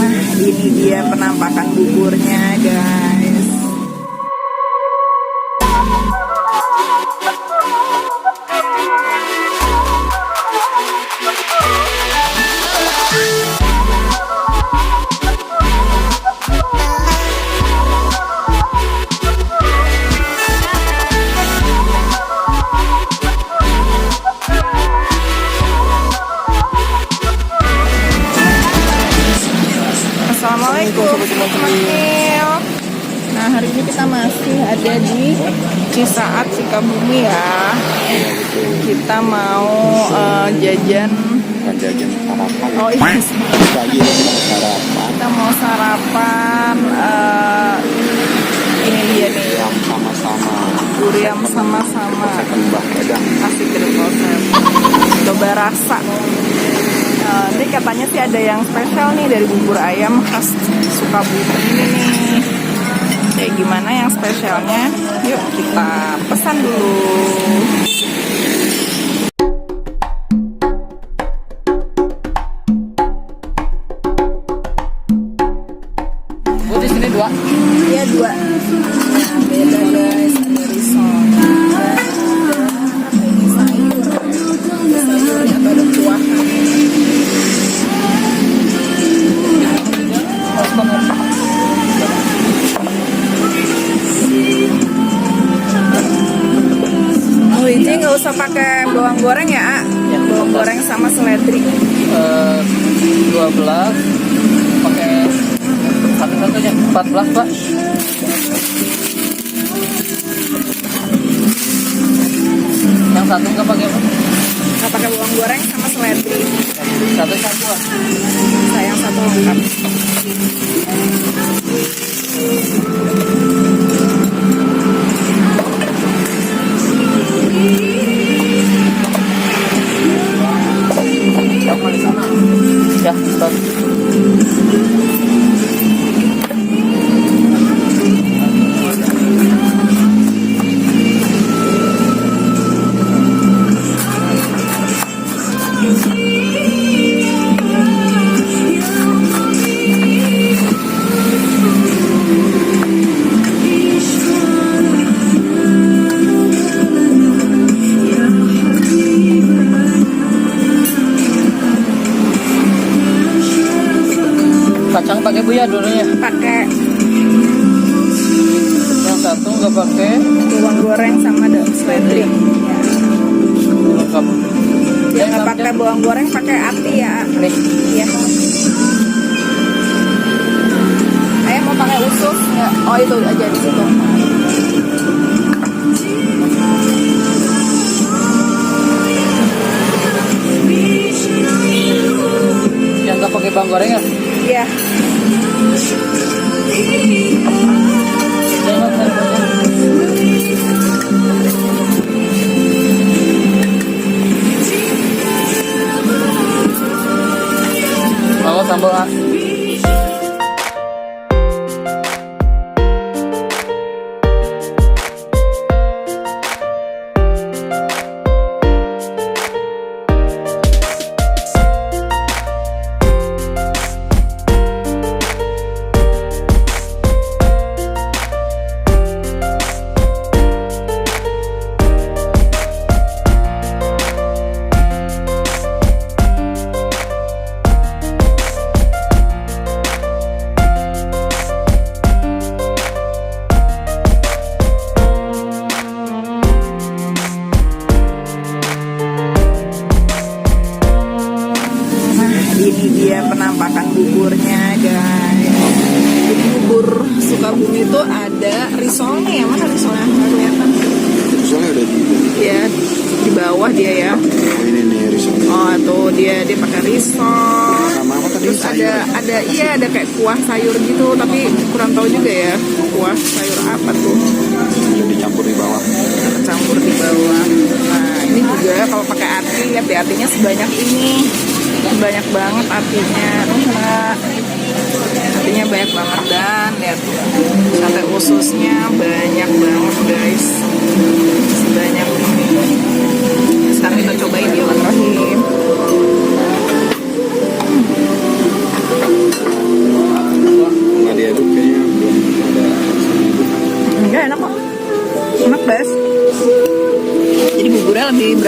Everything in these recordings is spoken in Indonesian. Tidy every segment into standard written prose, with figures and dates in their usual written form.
Nah, ini dia penampakan buburnya, guys. Assalamualaikum teman-teman. Nah, hari ini kita masih ada di Cisaat Sukabumi ya. Kita mau jajan sarapan. Oh iya, Pagi sarapan. kita mau sarapan. Ini dia nih, Yang sama-sama. durian sama-sama. Mbah Pedang. Asik konsep. Coba rasa. Ini katanya sih ada yang spesial nih dari bubur ayam khas Sukabumi ini nih. Kayak gimana yang spesialnya? Yuk kita pesan dulu. Oh, di sini 2. Iya 2. Nah, beda guys, ada risol. Ini sayur. Sayurnya atau ada kuah. Oh, ini nggak usah pakai bawang goreng ya, A? Ya, Bawang goreng sama seledri. 12 pakai satu-satunya 14, Pak. Yang satu nggak pakai apa? Nggak pakai bawang goreng sama seledri. Satu, Pak. Sayang satu lengkap. Ya, stop. Kacang pakai buya dulunya. Pakai Yang satu nggak pakai. bawang goreng sama seledri. Lengkap. Yang nggak pakai bawang goreng pakai ati ya. Nih. Iya. Ayah mau pakai usus nggak? Oh itu aja di situ. Yang nggak pakai bawang goreng ya? Iya. Mau sambal A. Ini dia penampakan buburnya, guys. Jadi bubur Sukabumi itu ada risolnya ya, mana risolnya? Nggak kelihatan. Risolnya udah di. Ya, di bawah dia ya. Oh, ini nih risolnya. Oh, tuh dia pakai risol. Sama apa tadi? Terus ada kayak kuah sayur gitu, tapi kurang tahu juga ya kuah sayur apa tuh. Yang dicampur di bawah. Campur di bawah. Nah, ini juga kalau pakai ati, lihat deh atinya sebanyak ini. Banyak banget artinya, artinya banyak banget, dan lihat sate ususnya banyak banget guys, sebanyak ini. Sekarang kita cobain yuk, Rahim.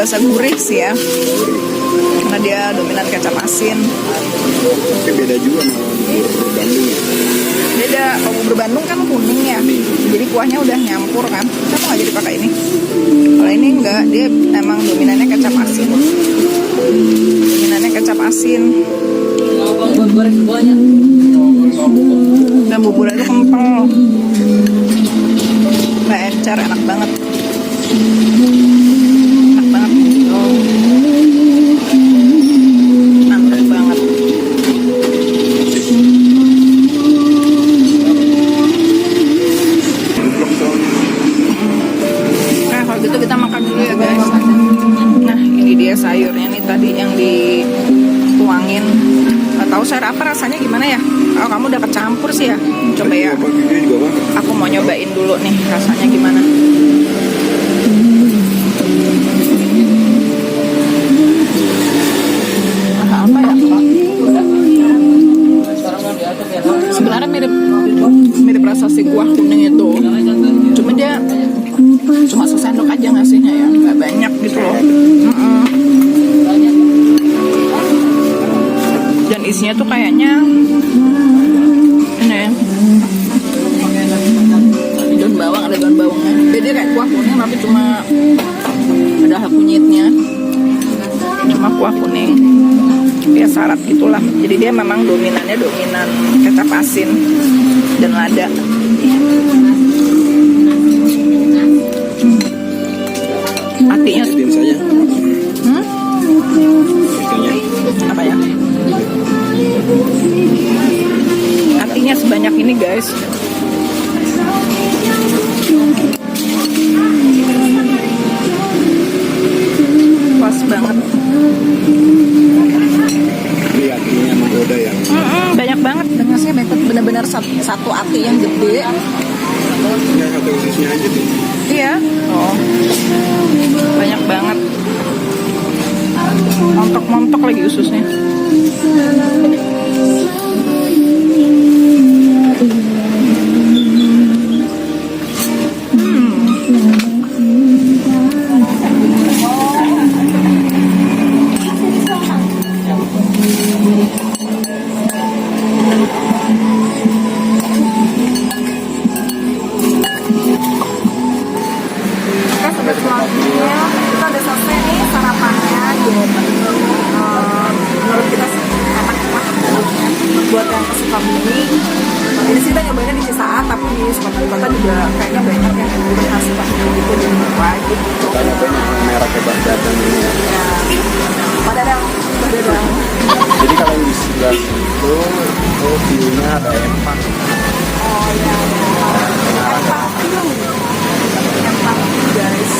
berasa gurih sih ya, karena dia dominan kecap asin. Tapi beda juga sama bubur Bandung ya. Beda, kalau bubur Bandung kan kuning ya, jadi kuahnya udah nyampur kan. Kenapa nggak jadi pakai ini? Kalau ini enggak, dia emang dominannya kecap asin. Dominannya kecap asin. Dan buburnya itu kental, nggak encer, enak banget. Enak banget. Mantap banget. Nah, kalau gitu kita makan dulu ya guys. Nah, ini dia sayurnya nih tadi yang dituangin. Gak tahu sayur apa rasanya gimana ya. Kalau kamu udah kecampur sih ya. Coba ya. Apa gini di bawah? Aku mau nyobain dulu nih rasanya gimana. Apa ya? Sebenarnya mirip rasa si kuah kuning itu. Cuma dia cuma sesendok aja ngasihnya ya, nggak banyak gitu loh. Dan isinya tuh kayaknya ini ya, daun bawang, ada daun bawangnya. Beda kayak kuah kuning tapi cuma ada kunyitnya, cuma kuah kuning ya syarat gitulah. Jadi dia memang dominannya dominan kecap asin dan lada. Hatinya Lihatin saja. apa ya? Hatinya sebanyak ini guys. Pas banget. Lihat ini yang menggoda ya. Banyak banget. Dengasnya bener-bener satu hati yang gede. Enggak satu ususnya aja tuh. Iya. Oh. Banyak banget. Montok-montok lagi ususnya. Selanjutnya kita udah selesai nih sarapannya. Menurut kita sih enak banget buat yang kesuka bumi. Ini sih kita nyobainnya di Cisaat, tapi di Sukabumi Kota juga kayaknya banyak yang udah ngasih pakai gitu di wajib gitu. Banyak merek hebat datang ini ya. Padahal Jadi kalau yang di sebelah itu view-nya ada empang. oh ya, empang view guys.